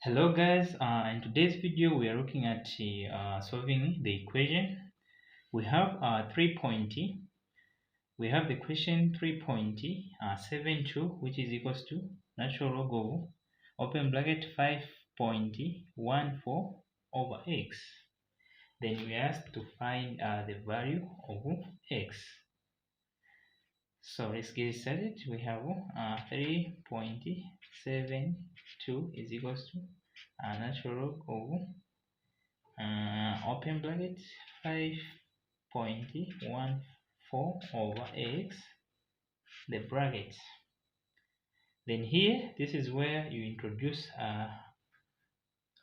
Hello guys, in today's video we are looking at solving the equation. We have 3.0. We have the equation 3.72, which is equals to natural log of open bracket 5.14 over x. Then we are asked to find the value of x. So let's get started. We have 3.72 is equals to natural log of open bracket 5.14 over x, the bracket. Then here, this is where you introduce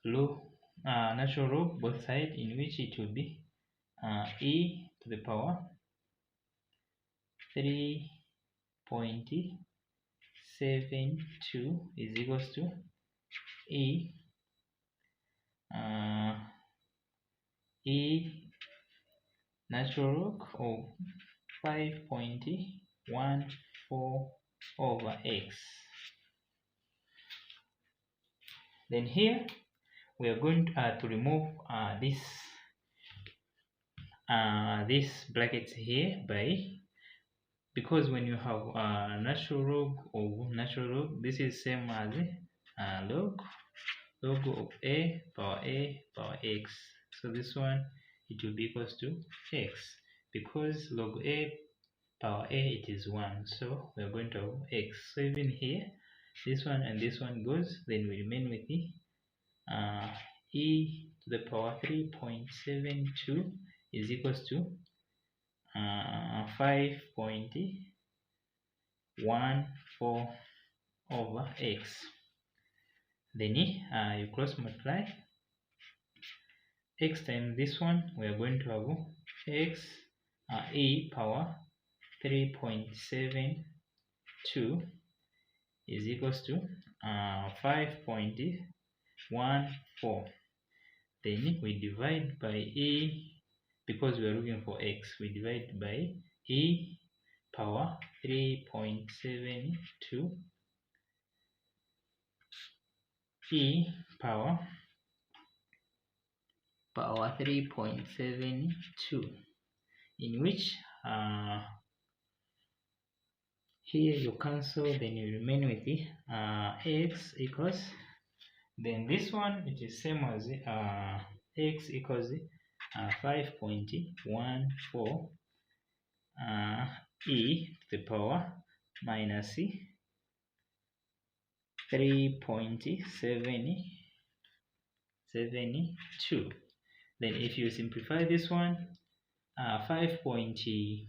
natural log both sides, in which it will be e to the power 3.72 is equals to e natural log of 5.14 over x. Then here we are going to remove this brackets here because when you have natural log of natural log, this is same as log of a power x. So this one, it will be equals to x, because log a power a, it is 1, so we are going to have x. So even here, this one and this one goes, then we remain with the e to the power 3.72 is equals to 5.14 over x. Then you cross multiply x times this one, we are going to have x e power 3.72 is equals to 5.14. Then we divide by e, because we are looking for x, we divide by e power 3.72 e power 3.72, in which here you cancel, then you remain with the x equals, then this one, it is same as x equals 5.14 e to the power minus 3.72. Then if you simplify this one, 5.14,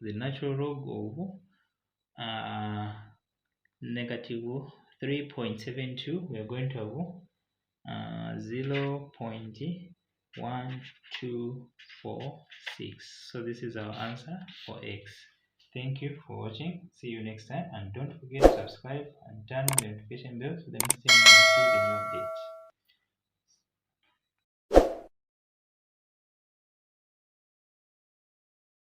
the natural log of negative 3.72, we are going to have 0.1246. So this is our answer for x. Thank you for watching. See you next time, and don't forget to subscribe and turn on the notification bell so the next time you can see the new update.